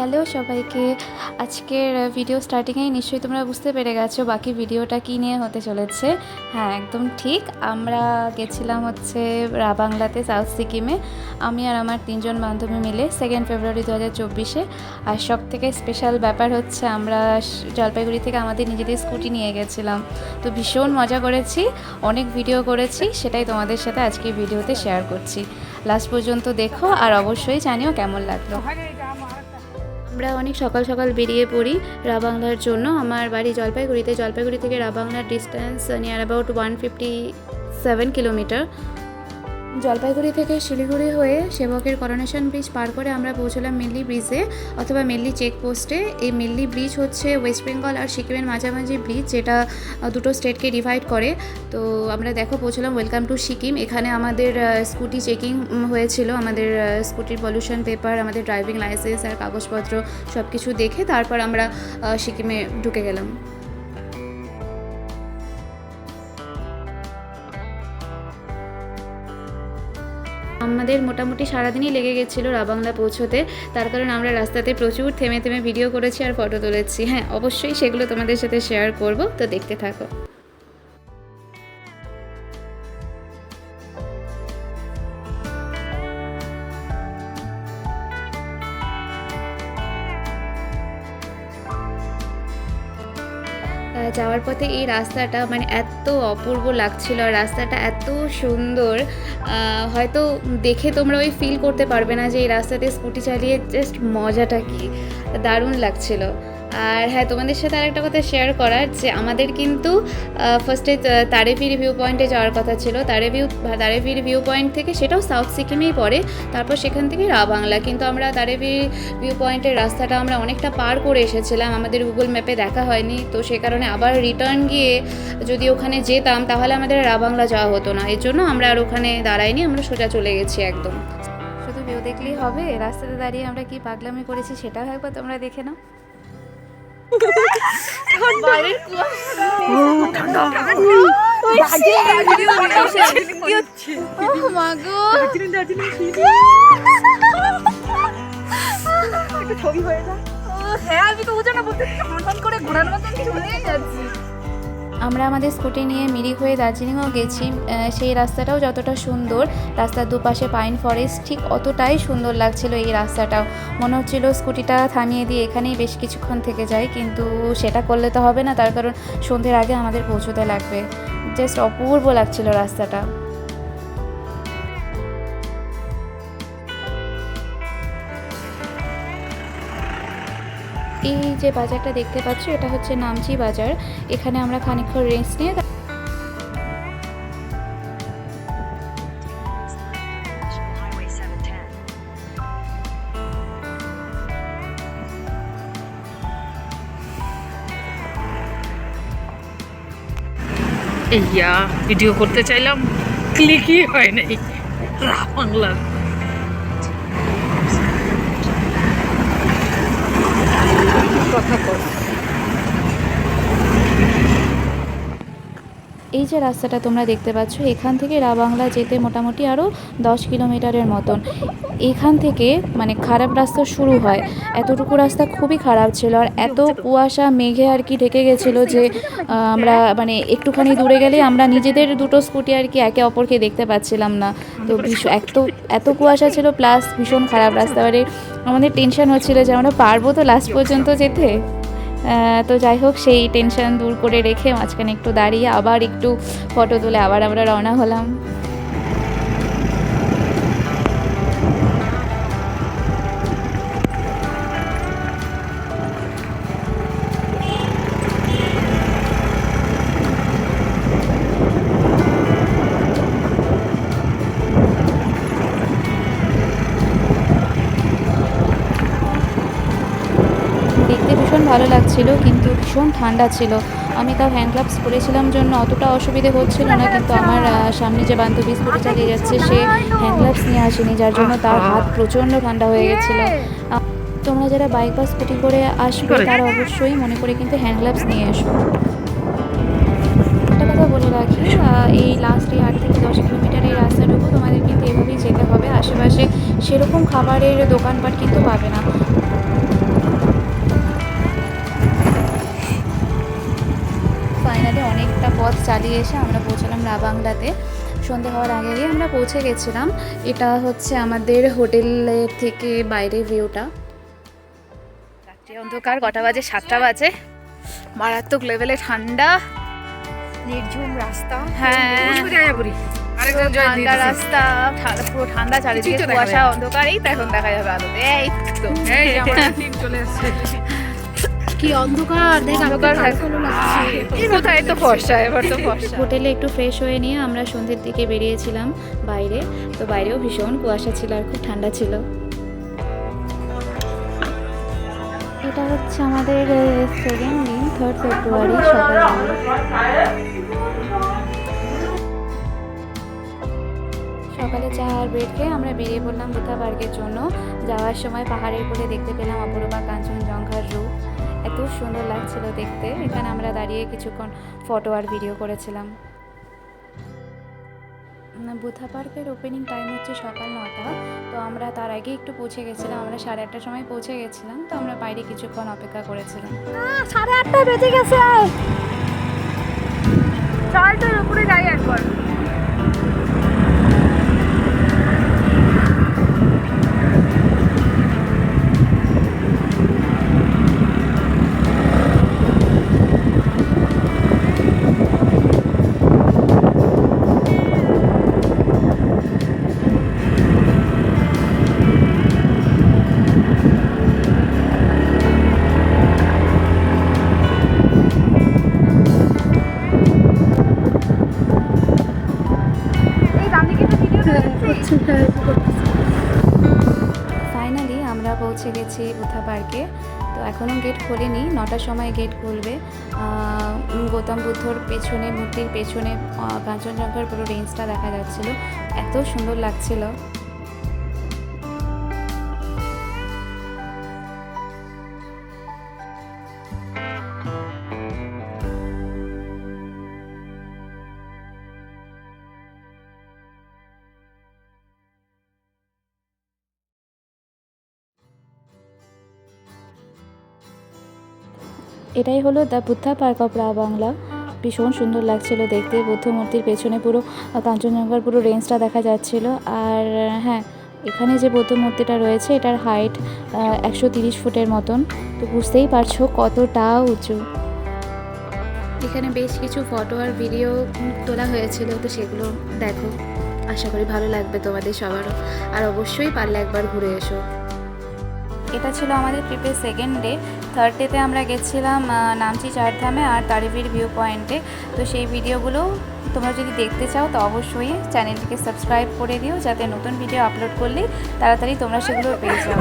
Hello সবাইকে। আজকের video স্টার্টিংয়েই নিশ্চয়ই তোমরা বুঝতে পেরে গেছো বাকি ভিডিওটা কী নিয়ে হতে চলেছে। হ্যাঁ, একদম ঠিক। আমরা গেছিলাম হচ্ছে বাংলাতে, সাউথ সিকিমে, আমি আর আমার 3জন বান্ধবী মিলে 2 ফেব্রুয়ারি 2024-এ। আর সব থেকে স্পেশাল ব্যাপার হচ্ছে আমরা জলপাইগুড়ি থেকে আমাদের নিজেদের স্কুটি নিয়ে গেছিলাম। তো ভীষণ মজা করেছি, অনেক ভিডিও করেছি, সেটাই তোমাদের সাথে আজকে ভিডিওতে শেয়ার করছি। লাস্ট পর্যন্ত দেখো আর অবশ্যই জানিও কেমন লাগলো। আমরা অনেক সকাল সকাল বেরিয়ে পড়ি বাংলার জন্য। আমার বাড়ি জলপাইগুড়িতে। জলপাইগুড়ি থেকে বাংলার distance near about 157 kilometre. Jalpaiguri থেকে শিলিগুড়ি হয়ে সেবকের করোনেশন ব্রিজ পার করে আমরা পৌঁছলাম মেল্লি ব্রিজে অথবা মেল্লি চেকপোস্টে। এই মেল্লি ব্রিজ হচ্ছে ওয়েস্ট বেঙ্গল আর সিকিমের মাঝামাঝি ব্রিজ, যেটা দুটো স্টেটকে ডিভাইড করে। তো আমরা পৌঁছলাম ওয়েলকাম টু সিকিম। এখানে আমাদের স্কুটি চেকিং হয়েছিল, আমাদের স্কুটির পলিউশন পেপার, আমাদের ড্রাইভিং লাইসেন্স আর কাগজপত্র সব কিছু দেখে তারপর আমরা সিকিমে ঢুকে গেলাম। আমাদের মোটামুটি সারাদিনই লেগে গেছিলো রাবাংলা পৌঁছোতে, তার কারণ আমরা রাস্তাতে প্রচুর থেমে থেমে ভিডিও করেছি আর ফটো তুলেছি। হ্যাঁ, অবশ্যই সেগুলো তোমাদের সাথে শেয়ার করব, তো দেখতে থাকো। যাওয়ার পথে এই রাস্তাটা মানে এত অপূর্ব লাগছিল, আর রাস্তাটা এত সুন্দর, হয়তো দেখে তোমরা ওই ফিল করতে পারবে না যে এই রাস্তাতে স্কুটি চালিয়ে জাস্ট মজাটা কি, দারুণ লাগছিল। আর হ্যাঁ, তোমাদের সাথে আরেকটা কথা শেয়ার করার, যে আমাদের কিন্তু ফার্স্টে তারেভির ভিউ পয়েন্টে যাওয়ার কথা ছিল। তারেভির ভিউ পয়েন্ট থেকে, সেটাও সাউথ সিকিমেই পড়ে, তারপর সেখান থেকে বাংলা। কিন্তু আমরা তারেভির ভিউ পয়েন্টের রাস্তাটা আমরা অনেকটা পার করে এসেছিলাম, আমাদের গুগল ম্যাপে দেখা হয়নি, তো সে কারণে আবার রিটার্ন গিয়ে যদি ওখানে যেতাম তাহলে আমাদের বাংলা যাওয়া হতো না। এর জন্য আমরা আর ওখানে দাঁড়াইনি, আমরা সোজা চলে গেছি একদম। শুধু ভিউ দেখলেই হবে? রাস্তাতে দাঁড়িয়ে আমরা কি পাগলামি করেছি সেটাও একবার তোমরা দেখে নাও। আমরা আমাদের স্কুটি নিয়ে মিরিক হয়ে দার্জিলিংও গেছি। সেই রাস্তাটাও যতটা সুন্দর, রাস্তার দুপাশে পাইন ফরেস্ট, ঠিক অতটাই সুন্দর লাগছিল এই রাস্তাটাও। মনে হচ্ছিল স্কুটিটা থামিয়ে দিয়ে এখানেই বেশ কিছুক্ষণ থেকে যাই, কিন্তু সেটা করলে তো হবে না, তার কারণ সন্ধ্যের আগে আমাদের পৌঁছতে লাগবে। জাস্ট অপূর্ব লাগছিল রাস্তাটা। এই যে বাজারটা দেখতে পাচ্ছ, এটা হচ্ছে নামচি বাজার। এখানে আমরা খানিকক্ষণ রেস্ট নিয়ে ইয়া ভিডিও করতে চাইলাম, ক্লিকই হয় নাই। বাংলা কথা বল। এই যে রাস্তাটা তোমরা দেখতে পাচ্ছ, এখান থেকে বাংলা যেতে মোটামুটি আরও 10 কিলোমিটারের মতন। এখান থেকে মানে খারাপ রাস্তা শুরু হয়। এতটুকু রাস্তা খুবই খারাপ ছিল, আর এত কুয়াশা মেঘে আর কি ঢেকে গেছিলো যে আমরা মানে একটুখানি দূরে গেলে আমরা নিজেদের দুটো স্কুটি আর কি একে অপরকে দেখতে পাচ্ছিলাম না। তো এত কুয়াশা ছিল, প্লাস ভীষণ খারাপ রাস্তা। এবারে আমাদের টেনশন হচ্ছিলো যে আমরা পারবো তো লাস্ট পর্যন্ত যেতে। তো যাই হোক, সেই টেনশন দূর করে রেখে মাঝখানে একটু দাঁড়িয়ে আবার একটু ফটো তুলে আবার আমরা রওনা হলাম। দেখতে ভীষণ ভালো লাগছিল, কিন্তু ভীষণ ঠান্ডা ছিল। আমি তাও হ্যান্ড গ্লাভস পরেছিলাম জন্য অতটা অসুবিধে হচ্ছিল না, কিন্তু আমার সামনে যে বান্ধবী স্কুটি চালিয়ে যাচ্ছে সে হ্যান্ড গ্লাভস নিয়ে আসেনি, যার জন্য তার হাত প্রচণ্ড ঠান্ডা হয়ে গেছিলো। তোমরা যারা বাইক বা স্কুটি করে আসবে তারা অবশ্যই মনে করে কিন্তু হ্যান্ড গ্লাভস নিয়ে এসো। একটা কথা বলে রাখি, এই লাস্ট 8 থেকে 10 কিলোমিটার এই রাস্তাটুকু তোমাদের কিন্তু এভাবেই যেতে হবে। আশেপাশে সেরকম খাবারের দোকানপাট কিন্তু পাবে না। পথ চালিয়ে এসে আমরা পৌঁছালাম রাবাংলাতে। সন্ধে হওয়ার আগে আগে আমরা পৌঁছে গেছিলাম। এটা হচ্ছে আমাদের হোটেলের থেকে বাইরের ভিউটা। রাত্রি অন্ধকার, কটা বাজে? 7টা বাজে। মারাত্মক লেভেলে ঠান্ডা, নির্ঝুম রাস্তা। হ্যাঁ ঠান্ডা রাস্তা, পুরো ঠান্ডা, চারিদিকে কিছুই তো দেখা কুয়াশা, যায় না। অন্ধকার। এই তো এখন দেখা যাবে আলোতে। এই তো চলে আসছে। কি অন্ধকার, দেখ অন্ধকার লাগছে। কোথায় তো ফর্সা, এবার তো ফর্সা। হোটেলে একটু ফ্রেশ হয়ে নিয়ে আমরা সন্ধ্যের দিকে বেরিয়েছিলাম বাইরে। তো বাইরেও ভীষণ কুয়াশা ছিল আর খুব ঠান্ডা ছিল। এটা হচ্ছে আমাদের সেকেন্ড দিন, 3rd ফেব্রুয়ারি সকালবেলা। সকালে চা আর ব্রেড খেয়ে আমরা বেরিয়ে পড়লাম বুদ্ধা পার্কের জন্য। যাওয়ার সময় পাহাড়ের কোলে দেখতে পেলাম অপরূপা কাঞ্চনজঙ্ঘার রূপ। এত সুন্দর লাগছিল দেখতে। এখানে আমরা দাঁড়িয়ে কিছুক্ষণ ফটো আর ভিডিও করেছিলাম। বুদ্ধা পার্কের ওপেনিং টাইম হচ্ছে সকাল 9টা। তো আমরা তার আগে একটু পৌঁছে গেছিলাম। আমরা 8:30টার সময় পৌঁছে গেছিলাম। তো আমরা বাইরে কিছুক্ষণ অপেক্ষা করেছিলাম। 8:30 বেজে গেছে। চল তো উপরে যাই একবার। ফাইনালি আমরা পৌঁছে গেছি বুদ্ধা পার্কে। তো এখনও গেট খোলেনি, 9টার সময় গেট খুলবে। গৌতম বুদ্ধর পেছনে, মূর্তির পেছনে কাঞ্চনজঙ্ঘার পুরো রেঞ্জটা দেখা যাচ্ছিল। এত সুন্দর লাগছিল। এটাই হলো the Buddha park of Ravangla. ভীষণ সুন্দর লাগছিল দেখতে। বুদ্ধ মূর্তির পেছনে পুরো কাঞ্চনজঙ্ঘার পুরো রেঞ্জটা দেখা যাচ্ছিল। আর হ্যাঁ, এখানে যে বৌদ্ধ মূর্তিটা রয়েছে এটার হাইট 130 ফুটের মতন। তো বুঝতেই পারছো কতটা উঁচু। এখানে বেশ কিছু ফটো আর ভিডিও তোলা হয়েছিল, তো সেগুলো দেখো। আশা করি ভালো লাগবে তোমাদের সবারও। আর অবশ্যই পারলে একবার ঘুরে এসো। এটা ছিল আমাদের ট্রিপের সেকেন্ড ডে। 3rd ডেতে আমরা গেছিলাম নামচি চারধামে আর তারিভির ভিউ পয়েন্টে। তো সেই ভিডিওগুলো তোমরা যদি দেখতে চাও তো অবশ্যই চ্যানেলটিকে সাবস্ক্রাইব করে দিও, যাতে নতুন ভিডিও আপলোড করলেই তাড়াতাড়ি তোমরা সেগুলো পেয়ে যাও।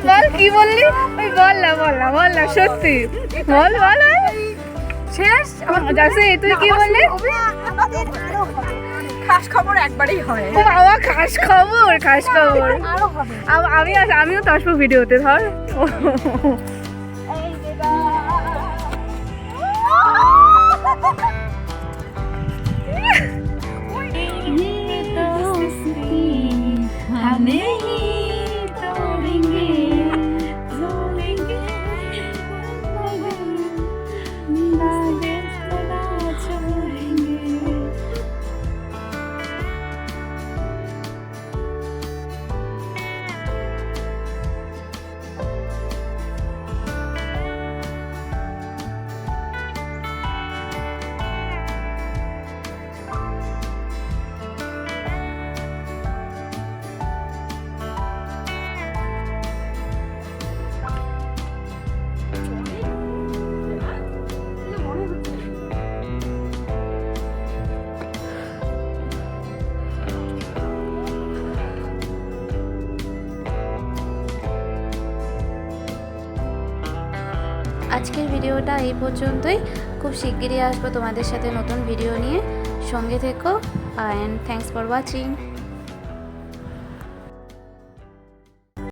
বল কি বললি? ওই বল না সত্যি বল শেষ। যাচ্ছে তুই কি বললি? খাস খবর একবারই হয়। ও বাবা, খাস খবর আরো হবে। আমিও তো আসবো ভিডিওতে, ধর। আজকের ভিডিওটা এই পর্যন্তই। খুব শিগগিরই আসবো তোমাদের সাথে নতুন ভিডিও নিয়ে। সঙ্গে থেকো, অ্যান্ড থ্যাঙ্কস ফর ওয়াচিং।